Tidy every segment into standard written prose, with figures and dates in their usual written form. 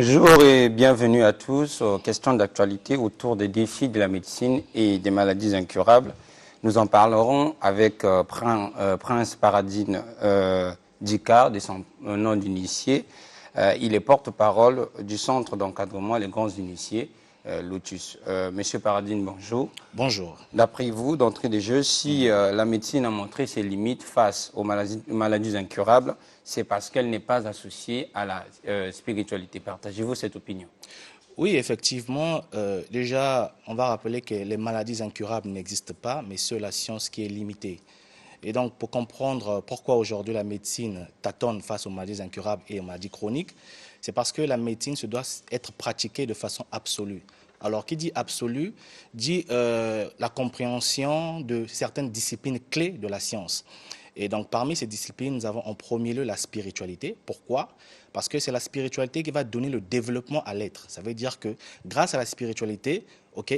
Bonjour et bienvenue à tous aux questions d'actualité autour des défis de la médecine et des maladies incurables. Nous en parlerons avec Prince Paradine Dicard, de son nom d'initié. Il est porte-parole du Centre d'encadrement des grands initiés, Lotus. Monsieur Paradine, bonjour. Bonjour. D'après vous, d'entrée de jeu, si la médecine a montré ses limites face aux maladies incurables, c'est parce qu'elle n'est pas associée à la spiritualité. Partagez-vous cette opinion? Oui, effectivement, déjà, on va rappeler que les maladies incurables n'existent pas, mais seule la science qui est limitée. Et donc, pour comprendre pourquoi aujourd'hui la médecine tâtonne face aux maladies incurables et aux maladies chroniques, c'est parce que la médecine se doit être pratiquée de façon absolue. Alors, qui dit absolu, dit la compréhension de certaines disciplines clés de la science. Et donc, parmi ces disciplines, nous avons en premier lieu la spiritualité. Pourquoi? Parce que c'est la spiritualité qui va donner le développement à l'être. Ça veut dire que grâce à la spiritualité,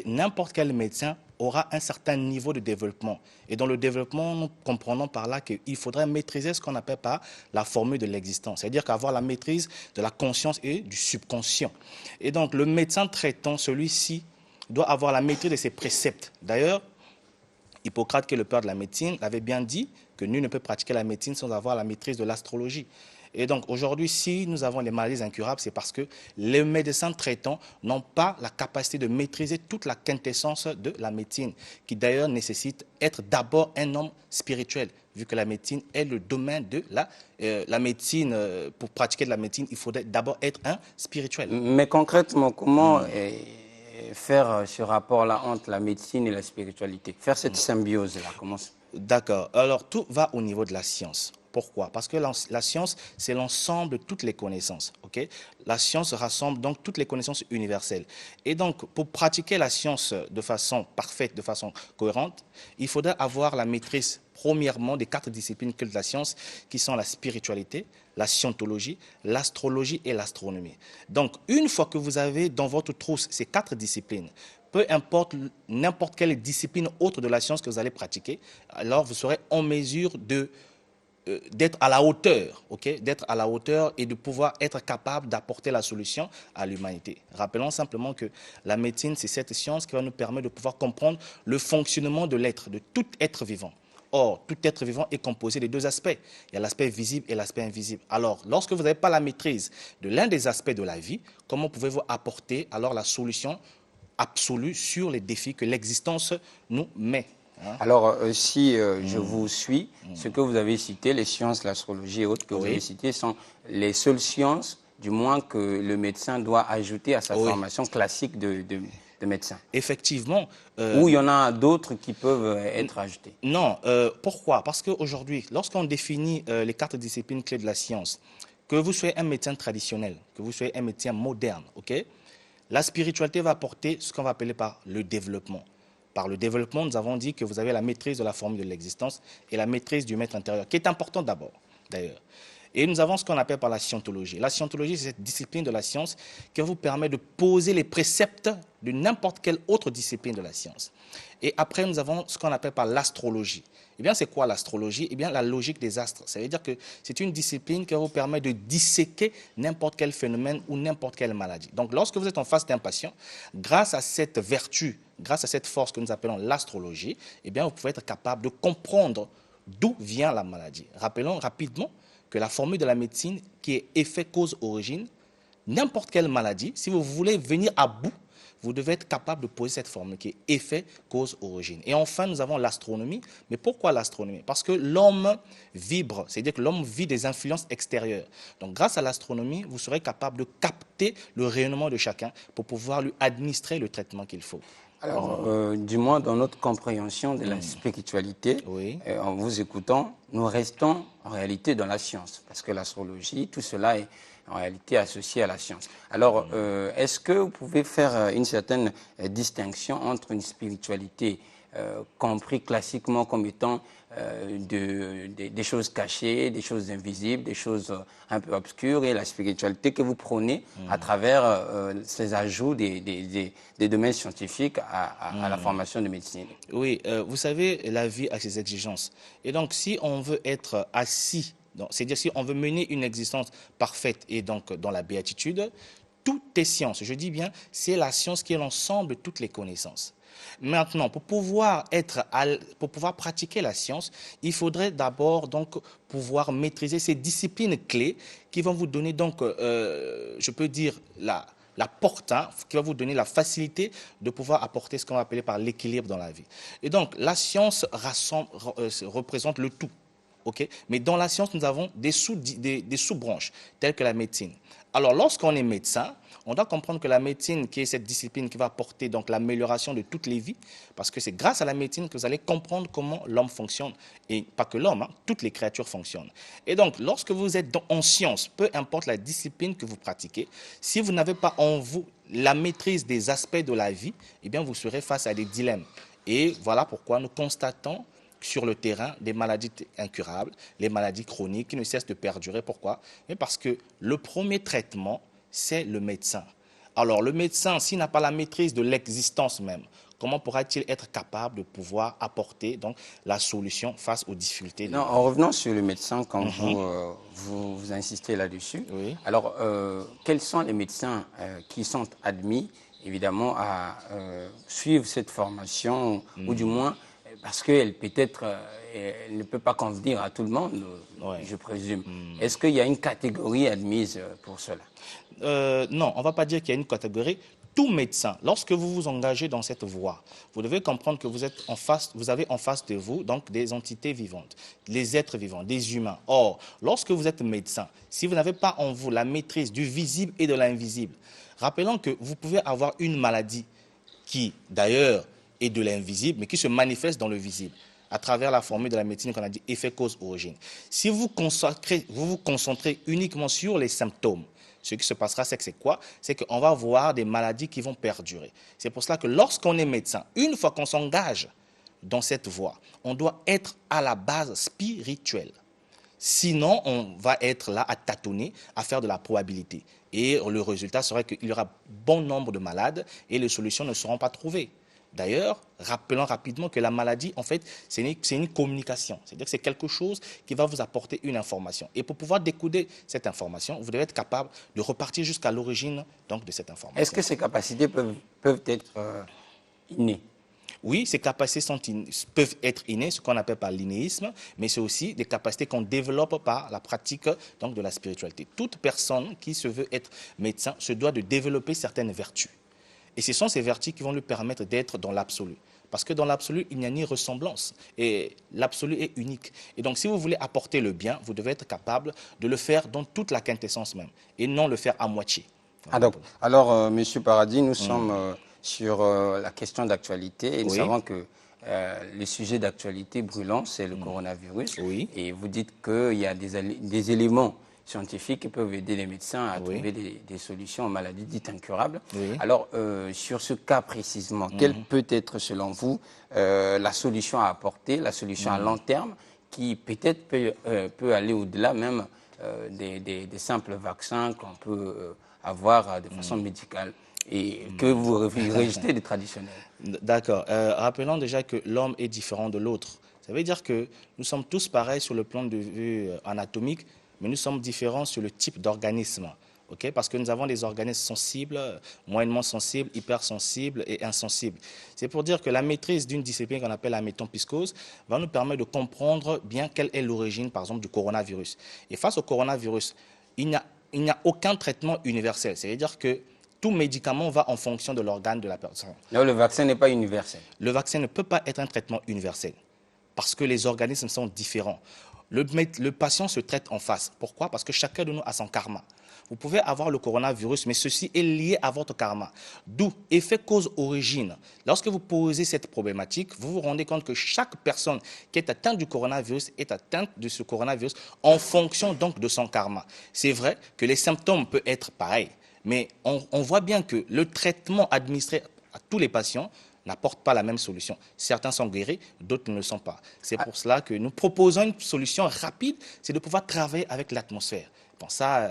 n'importe quel médecin aura un certain niveau de développement. Et dans le développement, nous comprenons par là qu'il faudrait maîtriser ce qu'on appelle par la formule de l'existence. C'est-à-dire qu'avoir la maîtrise de la conscience et du subconscient. Et donc, le médecin traitant, celui-ci, doit avoir la maîtrise de ses préceptes. D'ailleurs, Hippocrate, qui est le père de la médecine, avait bien dit que nul ne peut pratiquer la médecine sans avoir la maîtrise de l'astrologie. Et donc aujourd'hui, si nous avons les maladies incurables, c'est parce que les médecins traitants n'ont pas la capacité de maîtriser toute la quintessence de la médecine, qui d'ailleurs nécessite être d'abord un homme spirituel, vu que la médecine est le domaine de la médecine. Pour pratiquer de la médecine, il faudrait d'abord être un spirituel. Mais concrètement, comment faire ce rapport-là entre la médecine et la spiritualité? Faire cette symbiose-là, comment? D'accord. Alors, tout va au niveau de la science. Pourquoi? Parce que la science, c'est l'ensemble de toutes les connaissances. La science rassemble donc toutes les connaissances universelles. Et donc, pour pratiquer la science de façon parfaite, de façon cohérente, il faudra avoir la maîtrise, premièrement, des 4 disciplines clés de la science, qui sont la spiritualité, la scientologie, l'astrologie et l'astronomie. Donc, une fois que vous avez dans votre trousse ces 4 disciplines, peu importe n'importe quelle discipline autre de la science que vous allez pratiquer, alors vous serez en mesure d'être à la hauteur, d'être à la hauteur et de pouvoir être capable d'apporter la solution à l'humanité. Rappelons simplement que la médecine, c'est cette science qui va nous permettre de pouvoir comprendre le fonctionnement de l'être, de tout être vivant. Or, tout être vivant est composé de 2 aspects. Il y a l'aspect visible et l'aspect invisible. Alors, lorsque vous n'avez pas la maîtrise de l'un des aspects de la vie, comment pouvez-vous apporter alors la solution absolue sur les défis que l'existence nous met? Alors, si je vous suis, ce que vous avez cité, les sciences, l'astrologie et autres que vous avez cité, sont les seules sciences, du moins, que le médecin doit ajouter à sa formation classique de médecin. Effectivement. Ou il y en a d'autres qui peuvent être ajoutées? Non. Pourquoi? Parce qu'aujourd'hui, lorsqu'on définit les 4 disciplines clés de la science, que vous soyez un médecin traditionnel, que vous soyez un médecin moderne, la spiritualité va apporter ce qu'on va appeler par le développement. Par le développement, nous avons dit que vous avez la maîtrise de la formule de l'existence et la maîtrise du maître intérieur, qui est important d'abord, d'ailleurs. Et nous avons ce qu'on appelle par la scientologie. La scientologie, c'est cette discipline de la science qui vous permet de poser les préceptes de n'importe quelle autre discipline de la science. Et après, nous avons ce qu'on appelle par l'astrologie. Eh bien, c'est quoi l'astrologie? Eh bien, la logique des astres. Ça veut dire que c'est une discipline qui vous permet de disséquer n'importe quel phénomène ou n'importe quelle maladie. Donc, lorsque vous êtes en face d'un patient, grâce à cette vertu, grâce à cette force que nous appelons l'astrologie, eh bien, vous pouvez être capable de comprendre d'où vient la maladie. Rappelons rapidement que la formule de la médecine qui est effet, cause, origine, n'importe quelle maladie, si vous voulez venir à bout, vous devez être capable de poser cette formule qui est effet, cause, origine. Et enfin, nous avons l'astronomie. Mais pourquoi l'astronomie? Parce que l'homme vibre, c'est-à-dire que l'homme vit des influences extérieures. Donc, grâce à l'astronomie, vous serez capable de capter le rayonnement de chacun pour pouvoir lui administrer le traitement qu'il faut. Alors, du moins, dans notre compréhension de la spiritualité, en vous écoutant, nous restons en réalité dans la science, parce que l'astrologie, tout cela est en réalité associé à la science. Alors, est-ce que vous pouvez faire une certaine distinction entre une spiritualité compris classiquement comme étant des choses cachées, des choses invisibles, des choses un peu obscures, et la spiritualité que vous prônez à travers ces ajouts des domaines scientifiques à la formation de médecine? Oui, vous savez, la vie a ses exigences. Et donc, si on veut être assis, c'est-à-dire si on veut mener une existence parfaite et donc dans la béatitude, tout est science. Je dis bien, c'est la science qui est l'ensemble de toutes les connaissances. Maintenant, pour pouvoir pratiquer la science, il faudrait d'abord donc pouvoir maîtriser ces disciplines clés qui vont vous donner donc, je peux dire, la porte, hein, qui va vous donner la facilité de pouvoir apporter ce qu'on va appeler par l'équilibre dans la vie. Et donc, la science représente le tout. Okay? Mais dans la science, nous avons des sous-branches, telles que la médecine. Alors, lorsqu'on est médecin, on doit comprendre que la médecine, qui est cette discipline qui va apporter donc l'amélioration de toutes les vies, parce que c'est grâce à la médecine que vous allez comprendre comment l'homme fonctionne, et pas que l'homme, hein, toutes les créatures fonctionnent. Et donc, lorsque vous êtes en science, peu importe la discipline que vous pratiquez, si vous n'avez pas en vous la maîtrise des aspects de la vie, eh bien, vous serez face à des dilemmes. Et voilà pourquoi nous constatons sur le terrain des maladies incurables, les maladies chroniques qui ne cessent de perdurer. Pourquoi? Parce que le premier traitement, c'est le médecin. Alors, le médecin, s'il n'a pas la maîtrise de l'existence même, comment pourra-t-il être capable de pouvoir apporter donc, la solution face aux difficultés? Non, en revenant sur le médecin, quand vous insistez là-dessus, oui. Alors, quels sont les médecins qui sont admis, évidemment, à suivre cette formation, ou du moins, parce qu'elle peut-être, elle ne peut pas convenir à tout le monde, je présume. Est-ce qu'il y a une catégorie admise pour cela? Non, on ne va pas dire qu'il y a une catégorie. Tout médecin, lorsque vous vous engagez dans cette voie, vous devez comprendre que vous avez en face de vous donc des entités vivantes, les êtres vivants, des humains. Or, lorsque vous êtes médecin, si vous n'avez pas en vous la maîtrise du visible et de l'invisible, rappelons que vous pouvez avoir une maladie qui, d'ailleurs, est de l'invisible, mais qui se manifeste dans le visible, à travers la formule de la médecine qu'on a dit effet cause origine. Si vous vous concentrez uniquement sur les symptômes, ce qui se passera, c'est que c'est quoi? C'est qu'on va voir des maladies qui vont perdurer. C'est pour cela que lorsqu'on est médecin, une fois qu'on s'engage dans cette voie, on doit être à la base spirituelle. Sinon, on va être là à tâtonner, à faire de la probabilité. Et le résultat serait qu'il y aura bon nombre de malades et les solutions ne seront pas trouvées. D'ailleurs, rappelons rapidement que la maladie, en fait, c'est une communication. C'est-à-dire que c'est quelque chose qui va vous apporter une information. Et pour pouvoir décoder cette information, vous devez être capable de repartir jusqu'à l'origine de cette information. Est-ce que ces capacités peuvent être innées? Oui, ces capacités peuvent être innées, ce qu'on appelle par l'innéisme, mais c'est aussi des capacités qu'on développe par la pratique de la spiritualité. Toute personne qui se veut être médecin se doit de développer certaines vertus. Et ce sont ces vertus qui vont lui permettre d'être dans l'absolu. Parce que dans l'absolu, il n'y a ni ressemblance. Et l'absolu est unique. Et donc, si vous voulez apporter le bien, vous devez être capable de le faire dans toute la quintessence même, et non le faire à moitié. Alors, Monsieur Paradis, nous sommes sur la question d'actualité, et nous savons que le sujet d'actualité brûlant, c'est le coronavirus. Oui. Et vous dites qu'il y a des éléments scientifiques qui peuvent aider les médecins à trouver des solutions aux maladies dites incurables. Oui. Alors, sur ce cas précisément, quelle peut être, selon vous, la solution à apporter, la solution à long terme, qui peut-être peut aller au-delà même des simples vaccins qu'on peut avoir de façon médicale et que vous rejetez des traditionnels? D'accord. Rappelons déjà que l'homme est différent de l'autre. Ça veut dire que nous sommes tous pareils sur le plan de vue anatomique, mais nous sommes différents sur le type d'organisme. Okay? Parce que nous avons des organismes sensibles, moyennement sensibles, hypersensibles et insensibles. C'est pour dire que la maîtrise d'une discipline qu'on appelle la métempsychose va nous permettre de comprendre bien quelle est l'origine, par exemple, du coronavirus. Et face au coronavirus, il n'y a aucun traitement universel. C'est-à-dire que tout médicament va en fonction de l'organe de la personne. Non, le vaccin n'est pas universel. Le vaccin ne peut pas être un traitement universel parce que les organismes sont différents. Le patient se traite en face. Pourquoi? Parce que chacun de nous a son karma. Vous pouvez avoir le coronavirus, mais ceci est lié à votre karma. D'où effet cause-origine. Lorsque vous posez cette problématique, vous vous rendez compte que chaque personne qui est atteinte du coronavirus est atteinte de ce coronavirus en fonction donc de son karma. C'est vrai que les symptômes peuvent être pareils, mais on voit bien que le traitement administré à tous les patients n'apporte pas la même solution. Certains sont guéris, d'autres ne le sont pas. C'est pour cela que nous proposons une solution rapide, c'est de pouvoir travailler avec l'atmosphère. Bon, ça,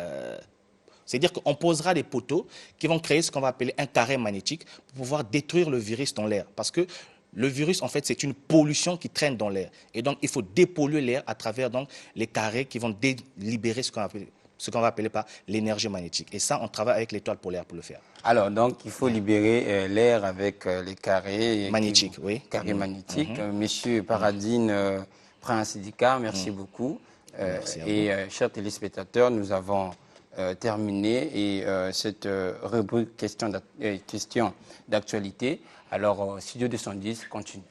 c'est-à-dire qu'on posera des poteaux qui vont créer ce qu'on va appeler un carré magnétique pour pouvoir détruire le virus dans l'air. Parce que le virus, en fait, c'est une pollution qui traîne dans l'air. Et donc, il faut dépolluer l'air à travers donc, les carrés qui vont libérer ce qu'on appelle ce qu'on va appeler par l'énergie magnétique. Et ça, on travaille avec l'étoile polaire pour le faire. Alors, donc, il faut libérer l'air avec les carrés magnétiques. Oui. Carrés magnétiques. Monsieur Paradine Prince Dika, merci beaucoup. Merci à et chers téléspectateurs, nous avons terminé et cette rubrique question d'actualité. Alors, Studio 210 continue.